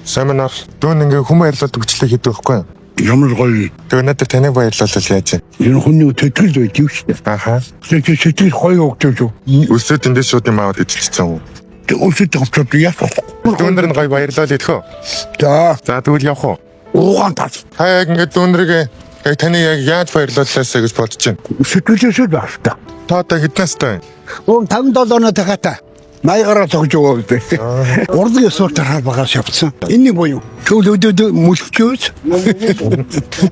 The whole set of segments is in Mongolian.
Семинар дүүн ингээ хүмүүс баярлалт өгчлээ хийдэг байхгүй юу? Ямар гоё. Тэгээ надад таныг баярлуулах яаж вэ? Энэ хүний сэтгэл байд юу шүү дээ. Аха. Сэтгэл гоё өгч юу. Өсөд эндээс шууд юм аваад идчихсэн үү? Өсөд авчаад яах вэ? Дүүнэр нь гоё баярлал идэх үү? За, Тэгвэл явах уу? уугаан тас. Та яг ингээ дүүнэрийг яг таны яг яаж баярлуулаасаа гэж бодож байна? Сэтгэлээсээ байх та. Та одоо хэднээс таа? 57 оноо тахата. 80-аараа цогж өгөө үү. Урдгийн сууртаар багаас явцсан. Энэ буюу чөлөөдөд мөлчөөс.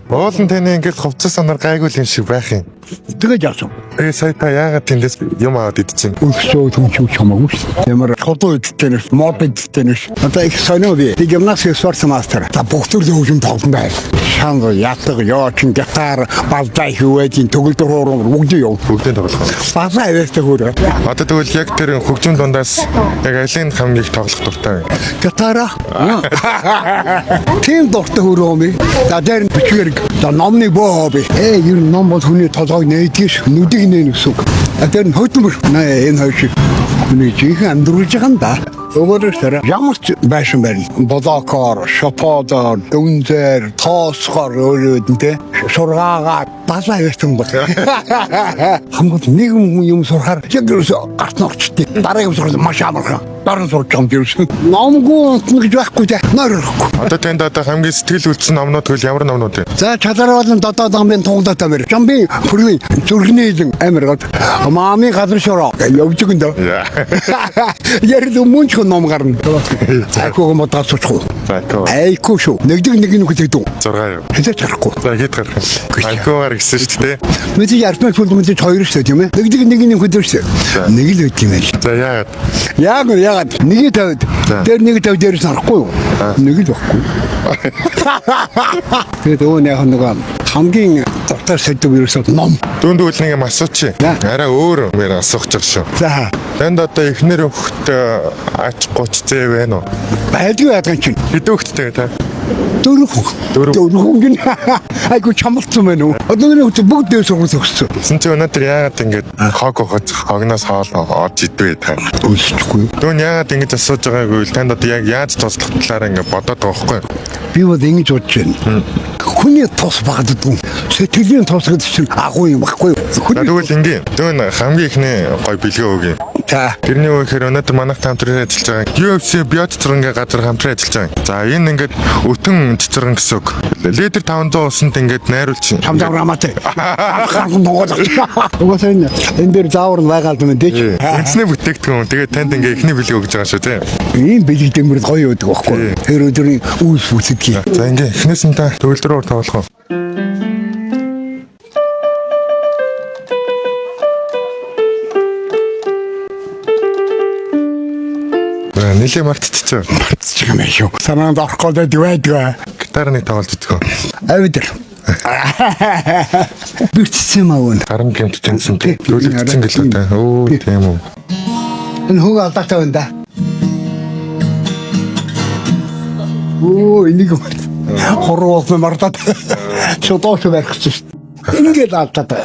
Уулын таны ингээд хувцас санаар гайгүй юм шиг байх юм. Тэгээд яасан. Тэгээ сая та яагаад тэндээс юм аваад идчихэв? Өсөө түнчүүч хамаагүй шүү. Ямар хотоо идтэнэш, мод идтэнэш. Одоо их сонио би. Die гимнасtik спорт мастер. Та бүгд л хөвжин тоглосон байл. Шанго ятдаг яачин гитар, балдай хөвөдийн төгөлдөр бүгд юу. Бүгдийн тоглох. Базаа авьяастай хөрөө. Одоо тэгвэл яг тэр хөгжим дундаас яг алин хамгийн их тоглох дуртай. Гитара. Тим дуртай хөрөө ми. За дээр нь бичгээр за номны боо би. Ер нь ном бол хүний толгойг нээдгийш нүдийг нээн гэсэн. Тэр нь хөдөлмөр. Энэ хоёр шиг. Хүний жинхэнэ амьдруулж байгаа юм да. Өөрөөр ямар ч байшин байна. Бодокоор, шоподоор, дүнзэр, тоосгоор өөрөөдөнтэй сургаагаар базаа явсан бол. Хамгийн нэг юм сурахаар яг ерөөсө гарт ногчтой. Дараагийн сурах маш амархан. Дараа сурах юм ерөөсө. Номгүй гэж байхгүй те. Нойрхгүй. Одоо танд одоо хамгийн сэтгэл үлдсэн номнууд гэвэл ямар номнууд вэ? За чадвар болон дотоод амын тунгадаа тамир. Жамби хүрлийн зүрхнээ амир гад. Маами газар шороо. Явж өгөндөө. Ярд мөнч ном гарна. Айкуу модаа суучгүй. Айкуу шүү. Нэгдэг нэг нь хүлээдүү. 6 юу. Хэзээ чарахгүй. За хэд гарах вэ? Айкуугаар гэсэн шүү дээ. Мэдээ ярмаг фул мэдээ 2 шүү тийм ээ. Нэгдэг нэг нь хүлээвч. Нэг л үт юм аа. За яагаад? Яагаад нэг тавьд. Тэр нэг тавь дээрс харахгүй юу? Нэг л байхгүй. Тэгээд өө яг нэг хамгийн доктор сэдв ерөөсөө ном. Дүүнд үл нэг юм асуучих. Арай өөр мээр асуух гэж шүү. За. Танд одоо эхнэр хөхт ач 30 зээ байна уу? Байдгүй ядсан чинь. Хэдэн хөхтэй та? Дөрөв гин. Айгу чамлцсан байна уу? Одоо нэг бүгд дээр сургууль өгсөн. Син чи өнөөдөр яагаад ингэж хогноос хоол орж идвэ та? Өсчихгүй. Дүүн яагаад ингэж асууж байгаагүй л танд одоо яг яаж туслах талаар ингэ бодоод байгаа байхгүй? Би бол ингэж бодож байна. Хүний тус багддгүй. Сэтгэлийн тус гэдэг чинь агуу юм баггүй. Тэгвэл ингийн дүүн хамгийн ихний гой бэлгээ өгье. За. Тэрний үехээр өнөөдөр манайх хамтран ажиллаж байгаа. UFC биот цэцэрлэгийн газар хамтран ажиллаж байгаа. За энэ ингээд өтөн цэцэрлэг гэсэн үг. Лидер 500 усанд ингээд найруулж байна. Хамдаа рамаатай. Ахын бонгол. Угсаа энэ дээр заавар байгаа юм дээ. Эцний бүтээгдэхүүн. Тэгээд танд ингээд ихний бэлэг өгж байгаа шүү тийм. Ийм бэлэг дэмэр гоё байдаг байхгүй. Тэр өдрийн үүс бүсэдгийг. За ингээд эхнээс нь та төгөлдрөөр тоглох уу? Нилээ мартчихсан. Мартчих юм шүү. Санаанд орох гэдэг байдаг. Гитар нэг тоглож идэх үү? Авидэр. Бэрчсэн маа. Гарам гэмтчихсэн тийм. Төлөвлөсөн гэлээ та. Өө тийм үү. Энэ хөг алдаатай байна да. Оо энийг хорвол мартаад чодооч байх гэж. Ингээд алдаатай.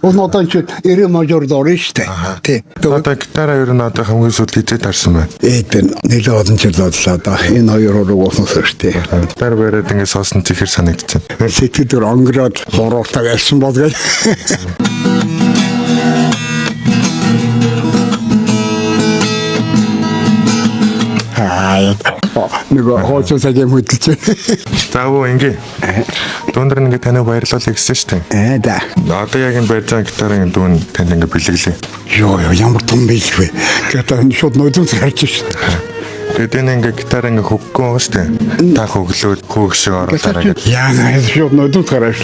Өнөөдөр ч 90 мажор дөрөв штэ. Тий. Одоо гитараа ер нь одоо хамгийн сүүл хизээд харсан байна. Эдэн нэлээд олон жил боллоо да. Энэ хоёр руу уусна штэ. Гитар бариад ингээд соосон чихэр санагдчихэв. Сэтгэлээр онгороод хороолтаа ярьсан болгээл. Нэг хооцоо юм хөдөлж. За өө ингээ. Дүүнэр нэг таныг баярлуулъя гэсэн шүү дээ. Да. Одоо яг энэ барьж байгаа гитарын дүүн танд ингээ бэлэглээ. Йоо ямар том бэлгүй. Гитар энэ шууд нөөдөөс харж шүү дээ. Тэгээд энэ ингээ гитар ингээ хөггөө байгаа шүү дээ. Та хөглөөд хөөгшөө оруулаарай гэдэг. Яа шууд нөөдөөс харааш.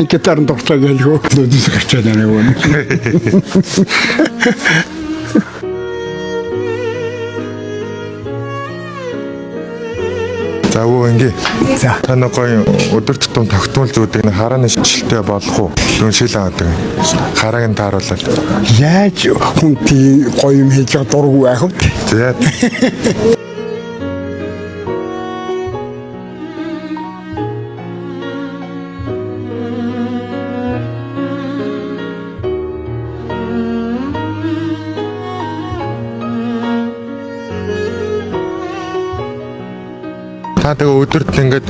Гитарын дуртай гэлгөө нөөдөөс гарчаад байна юу. За өө ингээ. За. Та нэг гоё өдөр тутам тогтмол зүүдийг харааны шилтэй болох уу? Дүүн шил аваад. Харааг нь тааруулаад. Яаж хүн тийм гоё юм хийж байгаа дургүй байх вэ? За. Та тэгээ өдөрт ингээд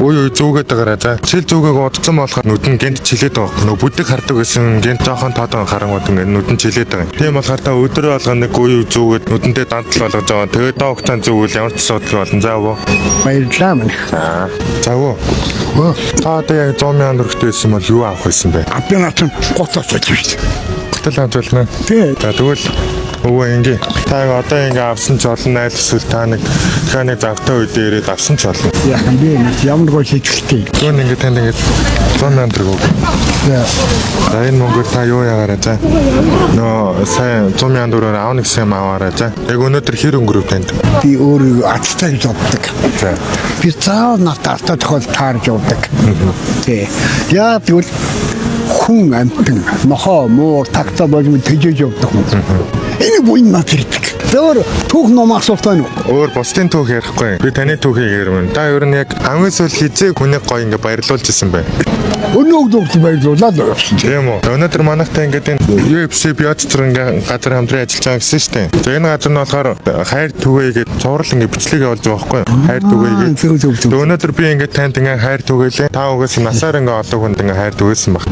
үй зүүгээд байгаарай. За чил зүүгээг удцсан болохоор нүд нь гэнт чилээд байгаа. Нөгөө бүдэг хардаг гэсэн гэнт жоохон тоодон харангууд ингээд нүд нь чилээд байгаа. Тийм болохоор та өдрөө болгоо нэг үй зүүгээд нүдэндээ дандал болгож байгаа. Тэгээд доо хугацаанд зүүвэл ямар ч асуудал болно. За өвөө. Баярлалаа мань. За өвөө. Та одоо яг 100 мянган төгрөгтэй байсан бол юу авах байсан бэ? Би наацсан гоцооч шүү дээ. Хөтөл авч болно. Тий. За тэгвэл өвөө ингээ. Та одоо ингээ авсан ч олон айл эсвэл та нэг дахиад завтай үед ирээд авсан ч болно. Яг би ямар гоо хийчихтэй. Түүн ингээ танд ингээ 100 мянган төгрөг өгөө. За энэ мөнгөөр та юу ягаарай за. Нөө сайн 100 мянган төгрөгөөр аавны гэсэн юм аваарай за. Яг өнөөдөр хэр өнгөрөв танд? Би өөрөө аттай явдаг. За. Би цаа натартаа тохиол таарж явдаг. Тий. Яа тэгвэл хүн амтан нохоо муур тагтаа болж тэжээж явдаг хүн. Энэ буйн материк. Тэр түүх ном асуултаа нь. Өөр бусдын түүх ярихгүй. Би таны түүхийг ярив. Та ер нь яг амгаас үл хизээ хүнийг гоё ингээ баярлуулж исэн бай. Өнөөдөр баярлуулаад явсан. Тийм үү. Өнөөдөр манайхтай ингээд энэ UFC биоцтрын газар хамтран ажиллаж байгаа гэсэн шүү дээ. За энэ газар нь болохоор хайр түгээгээд цуврал ингээд бичлэг явуулж байгаа байхгүй юу? Хайр түгээгээд. Зөв. Өнөөдөр би ингээд танд ингээд хайр түгээлээ. Та угаас насаар ингээд олон хүнд ингээд хайр түгээсэн баг.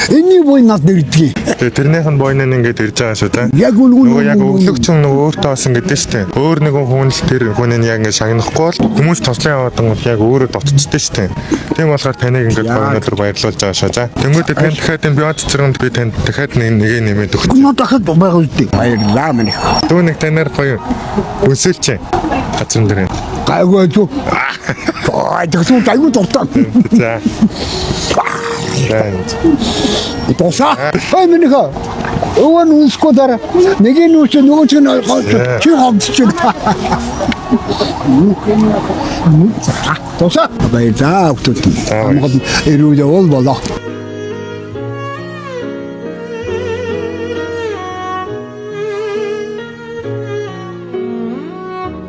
Энийн буйн над нэрдгийг. Тэгээ тэрнийх нь бойноо ингээд ирж байгаа шүү дээ. Яг үл Яг өглөгч нөгөө өөртөө бас ингээд дээ шүү дээ. Өөр нэгэн хүн л тэр хүнийг яг ингээд шагнахгүй бол хүмүүс тослон яваад байгаа яг өөрөө дотцдээ шүү дээ. Тийм болохоор таныг ингээд өнөөдөр баярлуулж байгаа шүү. За тэнгуүдээ тань дахиад энэ биоцтранд би танд дахиад нэг нэмээд өгч. Гүн дахад байгаа үстэй. Баярлалаа мань. Түүнийг танаар гоё өсөлч газрын дээр. Гайгүй зү. Тэгсэн гайгүй дуртай. За. Тоса. Хай минийхээ. Өвөн үнсгүй дараа. Нэг нь үс нөгөө ч нь чи хомдчих. Тоса. Баярлалаа өгтөд. Амгад эрүүл явал болоо.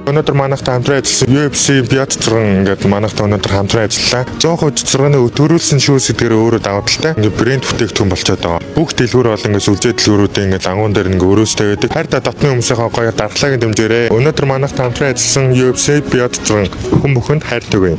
Өнөөдөр манайхтай хамтран ажилласан UFC биоцтрын ингээд манайхтай өнөөдөр хамтран ажиллалаа. 100% цэцэргэний төрүүлсэн шүүс гэдгээр өөрөө даваа талтай. Ингээд брэнд бүтээгдэхүүн болчиход байгаа. Бүх дэлгүүр бол ингээд сүлжээ дэлгүүрүүдийн ингээд ангуун дээр ингээд өрөөстэй байдаг. Харин дотны хүмүүсийнхээ гоё дархлаагийн дэмжээрээ өнөөдөр манайхтай хамтран ажилласан UFC биоцтрын хүн бүхэнд хайр түгэе.